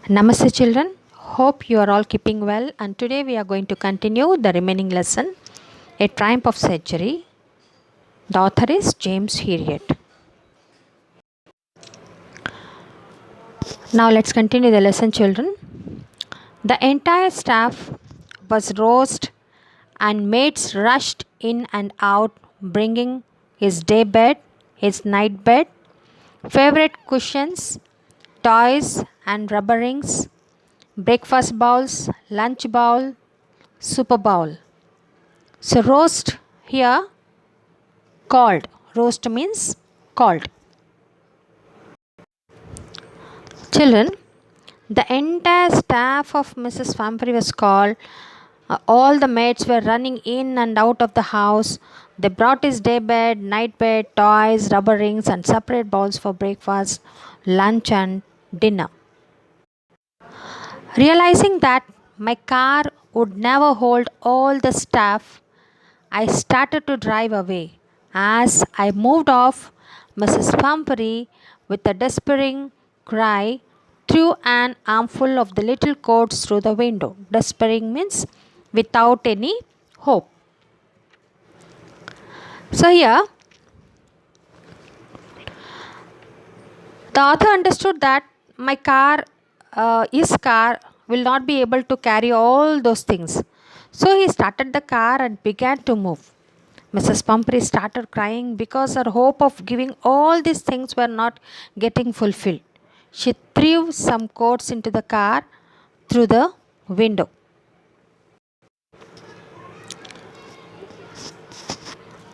Namaste children, hope you are all keeping well, and today we are going to continue the remaining lesson, A Triumph of Century. The author is James Herriot. Now let's continue the lesson children. The entire staff was roused and maids rushed in and out bringing his day bed, his night bed, favorite cushions, toys and rubber rings, breakfast bowls, lunch bowl, super bowl. So roast here called. Roast means called. Children, the entire staff of Mrs. Pumphrey was called. All the maids were running in and out of the house. They brought his day bed, night bed, toys, rubber rings, and separate bowls for breakfast, lunch, and dinner. Realizing that my car would never hold all the staff, I started to drive away. As I moved off, Mrs. Pumphrey, with a despairing cry, threw an armful of the little coats through the window. Despairing means without any hope. So, here the author understood that his car, will not be able to carry all those things. So, he started the car and began to move. Mrs. Pumphrey started crying because her hope of giving all these things were not getting fulfilled. She threw some coats into the car through the window.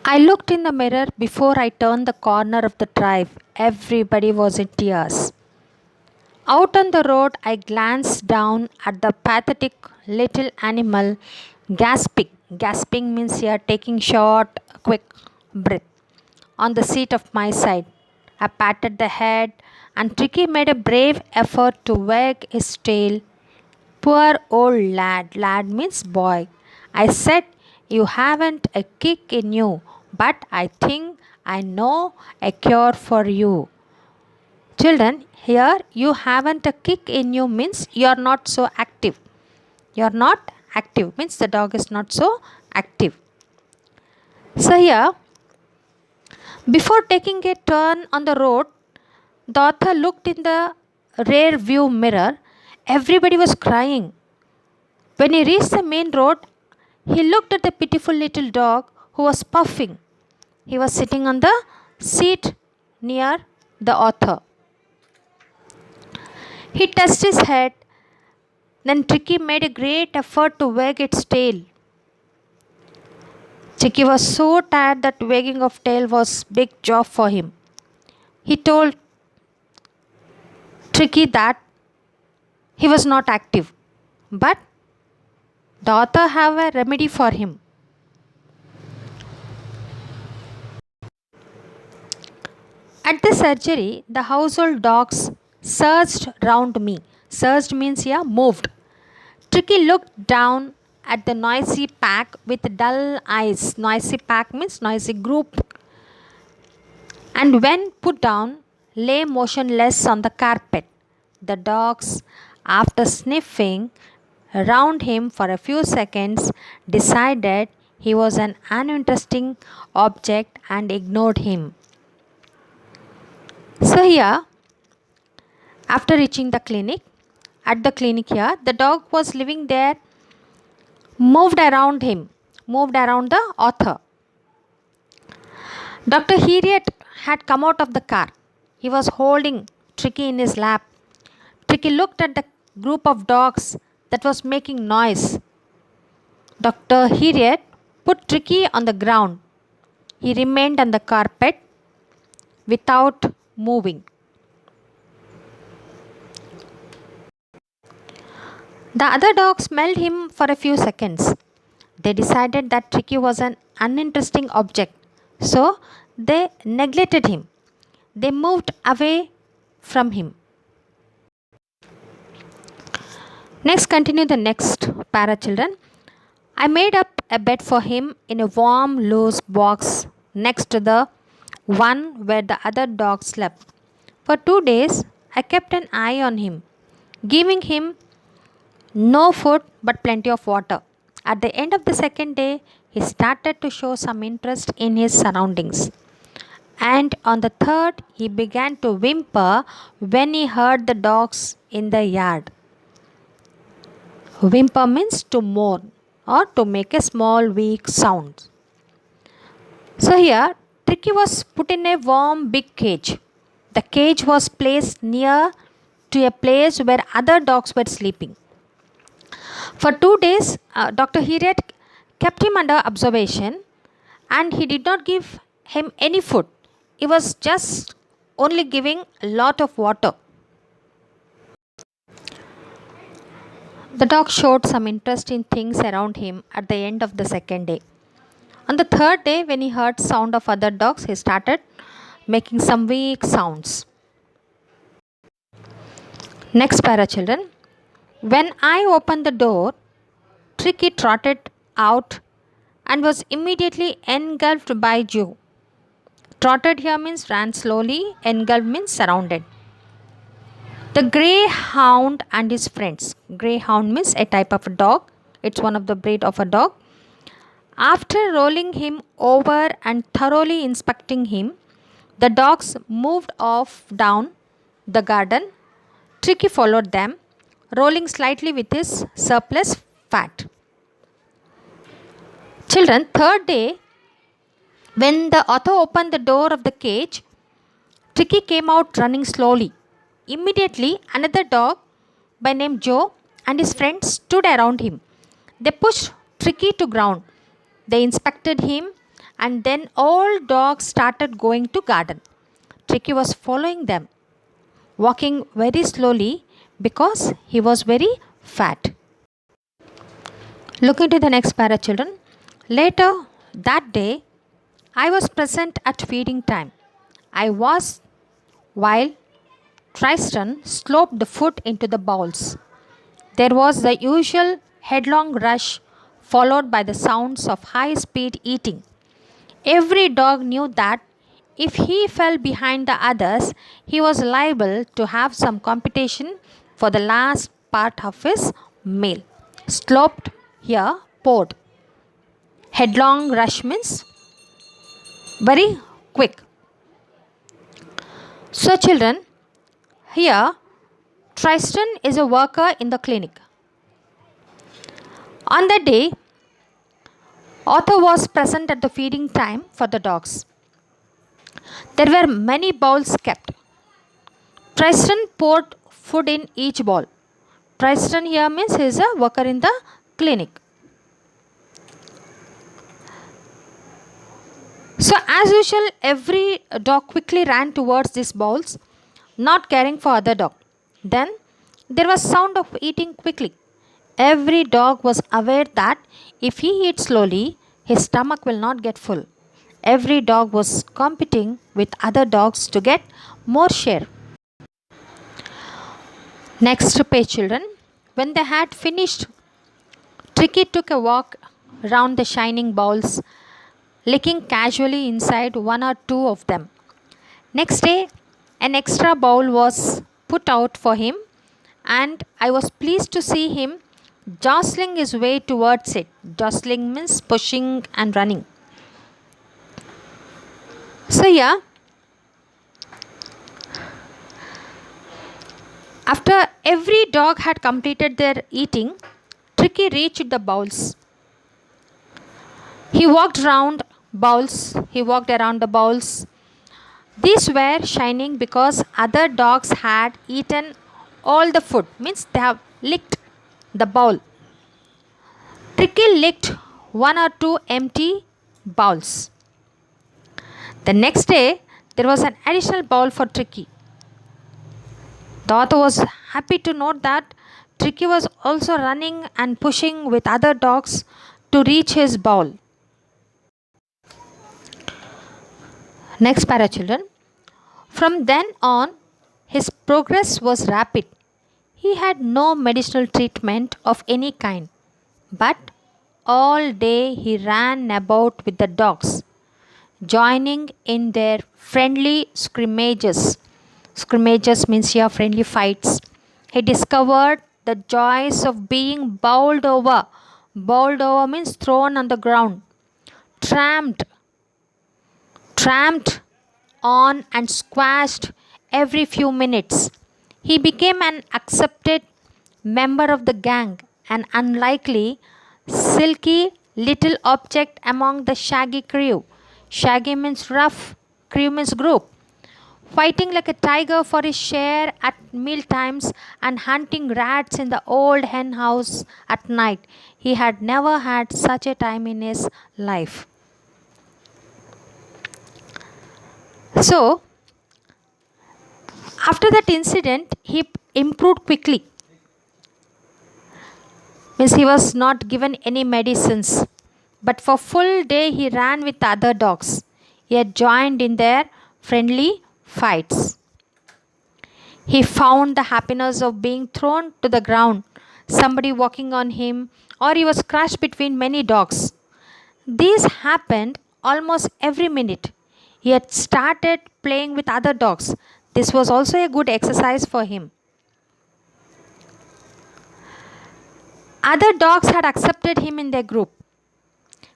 I looked in the mirror before I turned the corner of the drive. Everybody was in tears. Out on the road, I glanced down at the pathetic little animal gasping. Gasping means here taking short, quick breath. On the seat of my side, I patted the head, and Tricky made a brave effort to wag his tail. Poor old lad. Lad means boy. I said, "You haven't a kick in you, but I think I know a cure for you." Children, here you haven't a kick in you means you are not so active. You are not active means the dog is not so active. So here, before taking a turn on the road, the author looked in the rear view mirror. Everybody was crying. When he reached the main road, he looked at the pitiful little dog who was puffing. He was sitting on the seat near the author. He touched his head. Then Tricky made a great effort to wag its tail. Tricky was so tired that wagging of tail was big job for him. He told Tricky that he was not active, but the author have a remedy for him. At the surgery, the household dogs surged round me. Surged means here moved. Tricky looked down at the noisy pack with dull eyes. Noisy pack means noisy group. And when put down, lay motionless on the carpet. The dogs, after sniffing around him for a few seconds, decided he was an uninteresting object and ignored him. So, here, after reaching the clinic, at the clinic here, the dog was living there, moved around him, moved around the author. Dr. Herriot had come out of the car. He was holding Tricky in his lap. Tricky looked at the group of dogs that was making noise. Dr. Herriot put Tricky on the ground. He remained on the carpet without moving. The other dogs smelled him for a few seconds. They decided that Tricky was an uninteresting object, so they neglected him. They moved away from him. Next, continue the next para children. I made up a bed for him in a warm, loose box next to the one where the other dogs slept. For 2 days, I kept an eye on him. giving him no food but plenty of water. At the end of the second day, he started to show some interest in his surroundings. And on the third, he began to whimper when he heard the dogs in the yard. Whimper means to mourn or to make a small, weak sound. So here, Tricky was put in a warm, big cage. The cage was placed near to a place where other dogs were sleeping. For 2 days, Dr. Hiriat kept him under observation and he did not give him any food. He was just only giving a lot of water. The dog showed some interest in things around him at the end of the second day. On the third day, when he heard sound of other dogs, he started making some weak sounds. Next para children. When I opened the door, Tricky trotted out and was immediately engulfed by Joe. Trotted here means ran slowly, engulfed means surrounded. The greyhound and his friends. Greyhound means a type of a dog. It's one of the breed of a dog. After rolling him over and thoroughly inspecting him, the dogs moved off down the garden. Tricky followed them, rolling slightly with his surplus fat. Children, third day, when the author opened the door of the cage, Tricky came out running slowly. Immediately, another dog by name Joe and his friends stood around him. They pushed Tricky to ground. They inspected him and then all dogs started going to garden. Tricky was following them, walking very slowly because he was very fat. Look into the next para children. Later that day, I was present at feeding time. I was while Tristan sloped the food into the bowls. There was the usual headlong rush followed by the sounds of high speed eating. Every dog knew that if he fell behind the others, he was liable to have some competition for the last part of his meal. Sloped here, poured. Headlong rush means very quick. So, children, here Tristan is a worker in the clinic. On that day, Author was present at the feeding time for the dogs. There were many bowls kept. Tristan poured food in each bowl. Tristan here means he is a worker in the clinic. So, as usual, every dog quickly ran towards these bowls, not caring for other dog. Then there was sound of eating quickly. Every dog was aware that if he eats slowly, his stomach will not get full. Every dog was competing with other dogs to get more share. Next page, children. When they had finished, Tricky took a walk round the shining bowls, licking casually inside one or two of them. Next day, an extra bowl was put out for him, and I was pleased to see him jostling his way towards it. Jostling means pushing and running. So, yeah, after every dog had completed their eating, Tricky reached the bowls. He walked around the bowls. These were shining because other dogs had eaten all the food, means they have licked the bowl. Tricky licked one or two empty bowls. The next day, there was an additional bowl for Tricky. The author was happy to note that Tricky was also running and pushing with other dogs to reach his bowl. Next para children. From then on, his progress was rapid. He had no medicinal treatment of any kind, but all day he ran about with the dogs, joining in their friendly scrimmages. Scrimmages means here friendly fights. He discovered the joys of being bowled over. Bowled over means thrown on the ground, tramped, tramped on and squashed every few minutes. He became an accepted member of the gang, an unlikely, silky little object among the shaggy crew. Shaggy means rough, crew means group. Fighting like a tiger for his share at meal times and hunting rats in the old hen house at night. He had never had such a time in his life. So, after that incident, he improved quickly. Means he was not given any medicines, but for full day he ran with the other dogs. He had joined in their friendly fights. He found the happiness of being thrown to the ground, somebody walking on him, or he was crushed between many dogs. This happened almost every minute. He had started playing with other dogs. This was also a good exercise for him. Other dogs had accepted him in their group.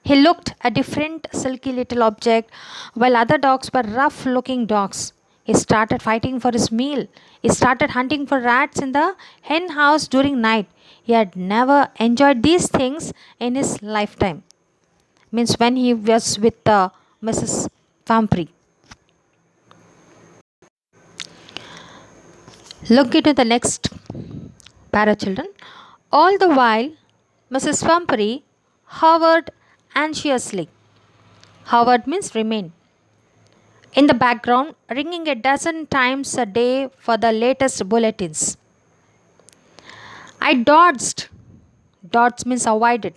He looked a different, silky little object, while other dogs were rough looking dogs. He started fighting for his meal. He started hunting for rats in the hen house during night. He had never enjoyed these things in his lifetime. Means when he was with Mrs. Pumphrey. Look into the next para children. All the while, Mrs. Pumphrey hovered anxiously. Hovered means remain. In the background, ringing a dozen times a day for the latest bulletins. I dodged. Dodged means avoided.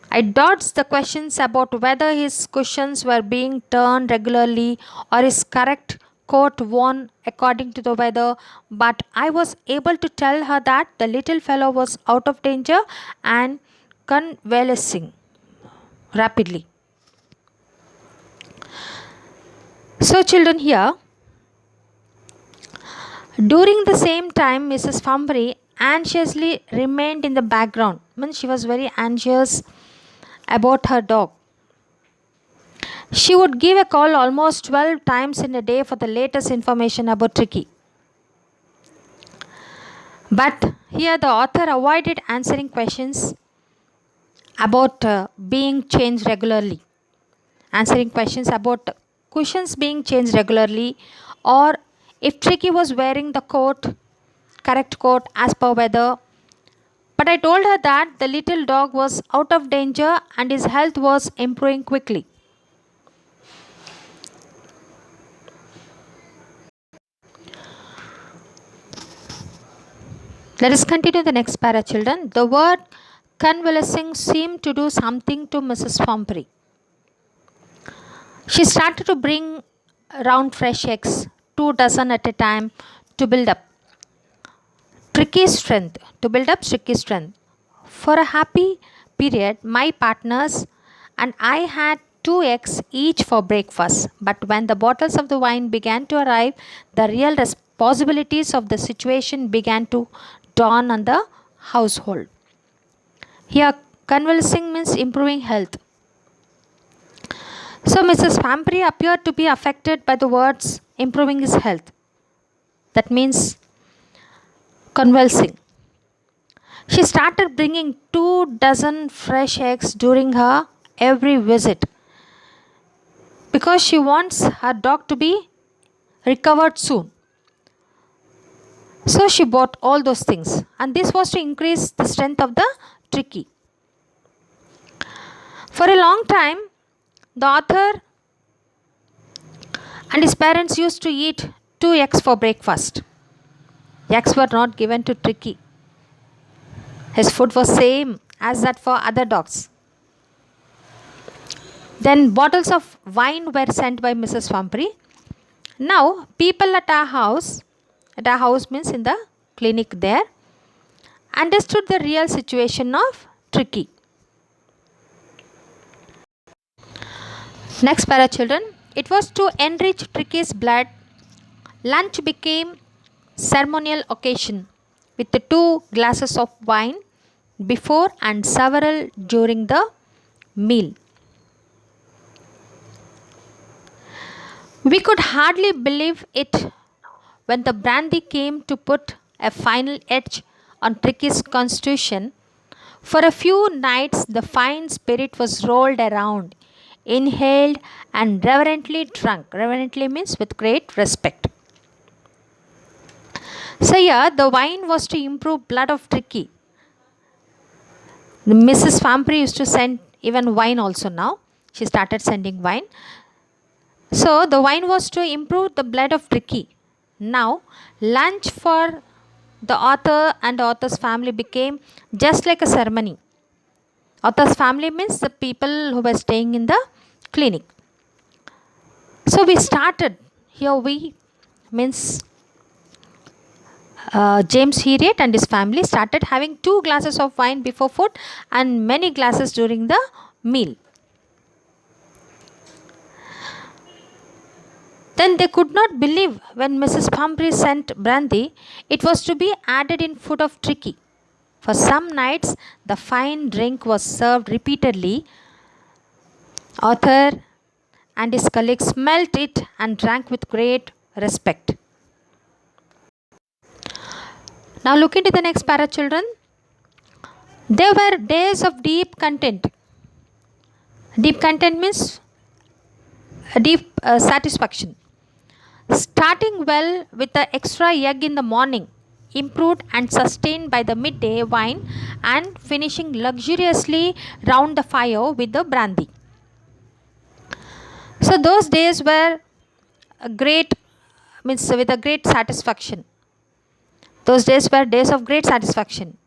I dodged the questions about whether his cushions were being turned regularly or his correct coat worn according to the weather, but I was able to tell her that the little fellow was out of danger and convalescing rapidly. So, children, here during the same time, Mrs. Pumphrey anxiously remained in the background. Means she was very anxious about her dog. She would give a call almost 12 times in a day for the latest information about Tricky. But here the author avoided answering questions about being changed regularly. Answering questions about cushions being changed regularly, or if Tricky was wearing the coat, correct coat as per weather. But I told her that the little dog was out of danger and his health was improving quickly. Let us continue the next para, children. The word convalescing seemed to do something to Mrs. Pumphrey. She started to bring round fresh eggs, 2 dozen at a time, to build up Tricky's strength. To build up Tricky's strength. For a happy period, my partners and I had 2 eggs each for breakfast. But when the bottles of the wine began to arrive, the real responsibilities of the situation began to dawn on the household. Here, convalescing means improving health. So, Mrs. Pumphrey appeared to be affected by the words improving his health. That means convulsing. She started bringing 2 dozen fresh eggs during her every visit because she wants her dog to be recovered soon. So she bought all those things, and this was to increase the strength of the Tricky. For a long time, the author and his parents used to eat 2 eggs for breakfast. Eggs were not given to Tricky. His food was same as that for other dogs. Then bottles of wine were sent by Mrs. Pumphrey. Now people at our house means in the clinic there, understood the real situation of Tricky. Next para, children. It was to enrich Tricky's blood. Lunch became ceremonial occasion with the 2 glasses of wine before and several during the meal. We could hardly believe it when the brandy came to put a final edge on Tricky's constitution. For a few nights, the fine spirit was rolled around, inhaled, and reverently drunk. Reverently means with great respect. So, yeah, the wine was to improve blood of Tricky. Mrs. Famprey used to send even wine also now. She started sending wine. So, the wine was to improve the blood of Tricky. Now, lunch for the author and the author's family became just like a ceremony. Author's family means the people who were staying in the clinic. So we started. Here we means James Herriot and his family started having 2 glasses of wine before food and many glasses during the meal. Then they could not believe when Mrs. Pumphrey sent brandy, it was to be added in food of Tricky. For some nights, the fine drink was served repeatedly. Arthur and his colleagues smelt it and drank with great respect. Now look into the next para, children. There were days of deep content. Deep content means deep satisfaction. Starting well with the extra egg in the morning, improved and sustained by the midday wine, and finishing luxuriously round the fire with the brandy. So those days were a great means with a great satisfaction. Those days were days of great satisfaction.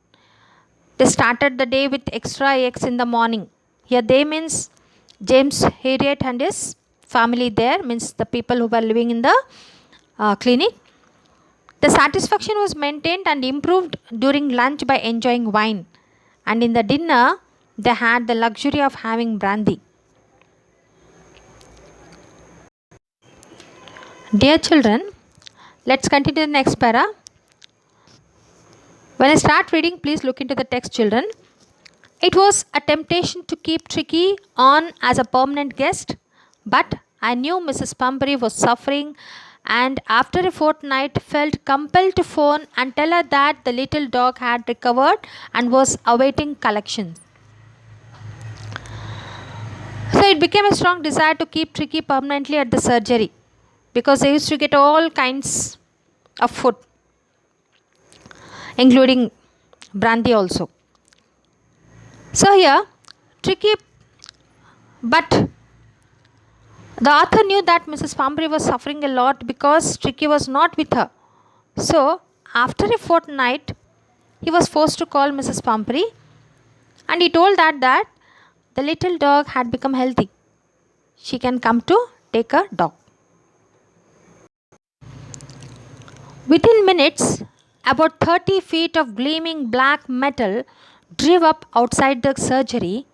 They started the day with extra eggs in the morning. Here they means James Herriot and his family there means the people who were living in the clinic. The satisfaction was maintained and improved during lunch by enjoying wine, and in the dinner they had the luxury of having brandy. Dear children, let's continue the next para. When I start reading, please look into the text, children. It was a temptation to keep Tricky on as a permanent guest, but I knew Mrs. Pumphrey was suffering, and after a fortnight felt compelled to phone and tell her that the little dog had recovered and was awaiting collection. So it became a strong desire to keep Tricky permanently at the surgery because they used to get all kinds of food, including brandy also. So here, Tricky, but the author knew that Mrs. Pumphrey was suffering a lot because Tricky was not with her. So after a fortnight, he was forced to call Mrs. Pumphrey, and he told that the little dog had become healthy. She can come to take a dog. Within minutes, about 30 feet of gleaming black metal drove up outside the surgery.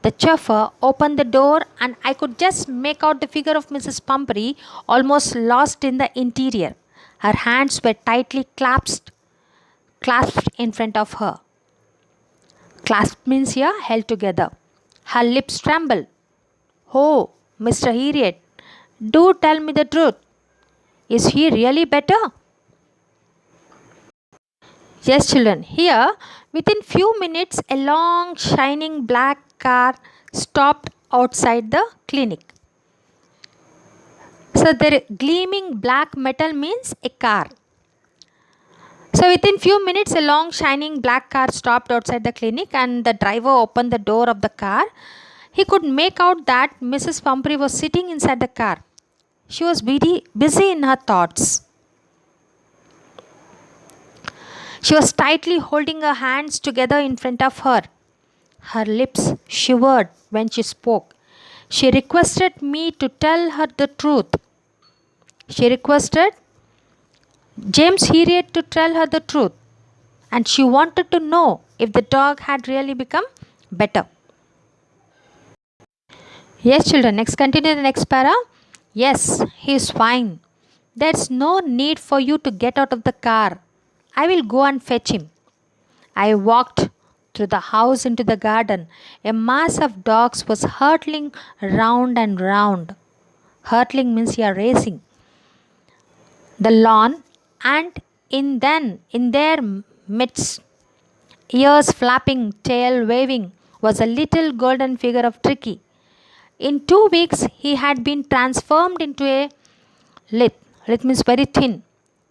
The chauffeur opened the door, and I could just make out the figure of Mrs. Pumphrey almost lost in the interior. Her hands were tightly clasped in front of her. Clasped means here held together. Her lips trembled. Oh, Mr. Herriot, do tell me the truth. Is he really better? Yes, children. Here, within few minutes, a long, shining black car stopped outside the clinic. So, the gleaming black metal means a car. So, within few minutes, a long, shining black car stopped outside the clinic, and the driver opened the door of the car. He could make out that Mrs. Pumphrey was sitting inside the car. She was busy in her thoughts. She was tightly holding her hands together in front of her. Her lips shivered when she spoke. She requested me to tell her the truth. She requested James Herriot to tell her the truth. And she wanted to know if the dog had really become better. Yes, children. Next, continue the next para. Yes, he is fine. There's no need for you to get out of the car. I will go and fetch him. I walked through the house into the garden. A mass of dogs was hurtling round and round. Hurtling means you are racing the lawn, and in their midst, ears flapping, tail waving, was a little golden figure of Tricky. In 2 weeks, he had been transformed into a lithe. Lithe means very thin,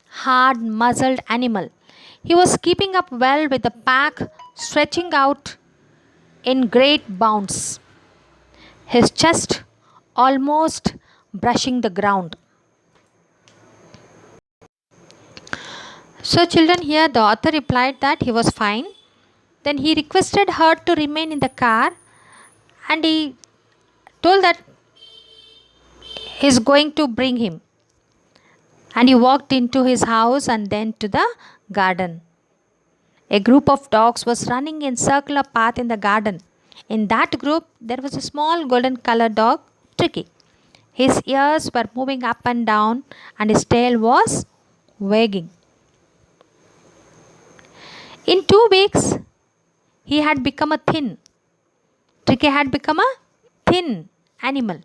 hard muzzled animal. He was keeping up well with the pack, stretching out in great bounds, his chest almost brushing the ground. So, children, here the author replied that he was fine. Then he requested her to remain in the car, and he told that he is going to bring him. And he walked into his house and then to the garden. A group of dogs was running in circular path in the garden. In that group, there was a small golden colored dog, Tricky. His ears were moving up and down, and his tail was wagging. In 2 weeks, he had become a thin. Tricky had become a thin animal.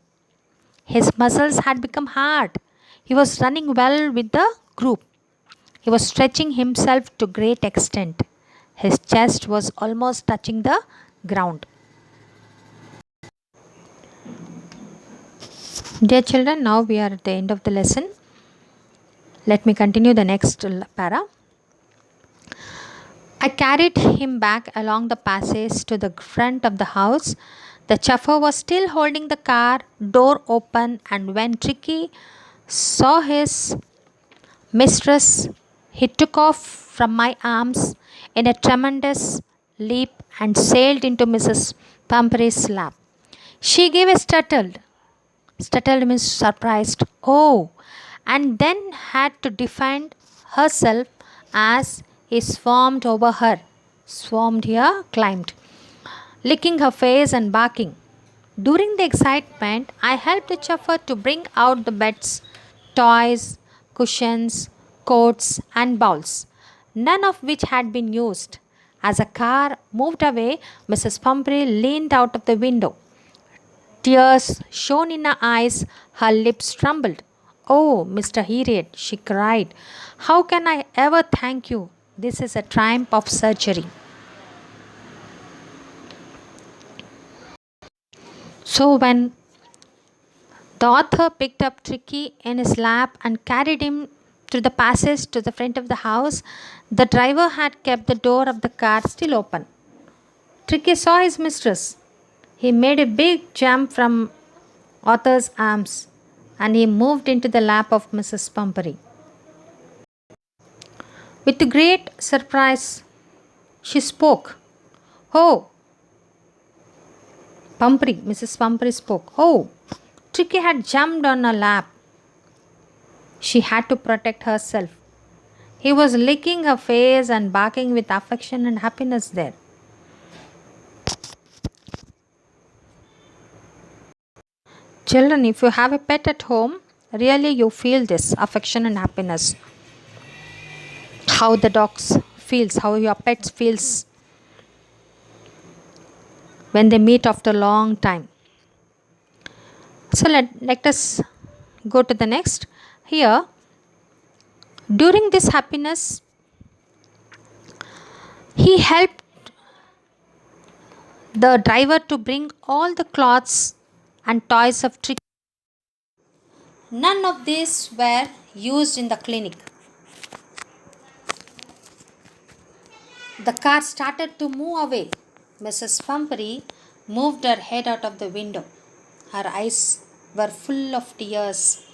His muscles had become hard. He was running well with the group. He was stretching himself to great extent. His chest was almost touching the ground. Dear children, now we are at the end of the lesson. Let me continue the next para. I carried him back along the passage to the front of the house. The chauffeur was still holding the car door open, and when Tricky saw his mistress, he took off from my arms in a tremendous leap and sailed into Mrs. Pumphrey's lap. She gave a startled means surprised, oh, and then had to defend herself as he swarmed over her. Swarmed here, climbed, licking her face and barking. During the excitement, I helped the chauffeur to bring out the beds, toys, cushions, coats, and bowls, none of which had been used. As the car moved away, Mrs. Pumphrey leaned out of the window. Tears shone in her eyes, her lips trembled. Oh, Mr. Harriet, she cried, how can I ever thank you? This is a triumph of surgery. So, when the author picked up Tricky in his lap and carried him through the passage to the front of the house, the driver had kept the door of the car still open. Tricky saw his mistress. He made a big jump from author's arms and he moved into the lap of Mrs. Pumphrey. With great surprise, she spoke. Oh, Pumphrey, Mrs. Pumphrey spoke. Oh, Tricky had jumped on her lap. She had to protect herself. He was licking her face and barking with affection and happiness there. Children, if you have a pet at home, really you feel this affection and happiness. How the dogs feels, how your pets feels when they meet after a long time. So let us go to the next. Here, during this happiness, he helped the driver to bring all the clothes and toys of Tricky. None of these were used in the clinic. The car started to move away. Mrs. Pumphrey moved her head out of the window. Her eyes were full of tears.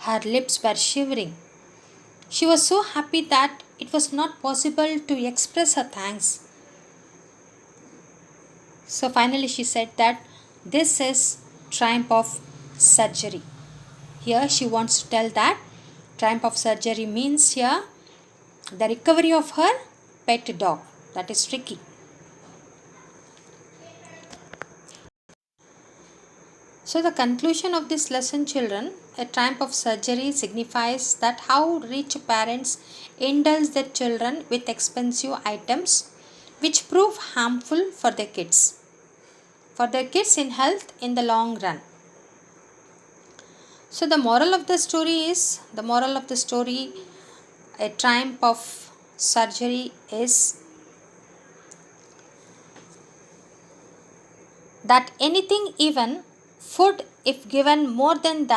Her lips were shivering. She was so happy that it was not possible to express her thanks. So finally she said that this is triumph of surgery. Here she wants to tell that triumph of surgery means here the recovery of her pet dog, that is Tricky. So the conclusion of this lesson, children, a triumph of surgery signifies that how rich parents indulge their children with expensive items which prove harmful for their kids in health in the long run. So the moral of the story, a triumph of surgery is that anything, even food, if given more than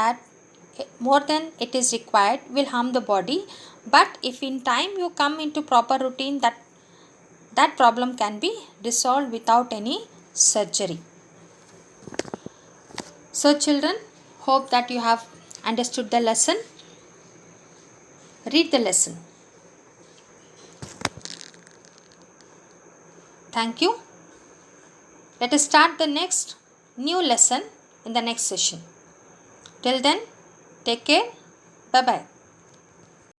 it is required, will harm the body. But if in time you come into proper routine, that problem can be resolved without any surgery. So children, hope that you have understood the lesson. Read the lesson. Thank you. Let us start the next new lesson in the next session. Till then, take care. Bye bye.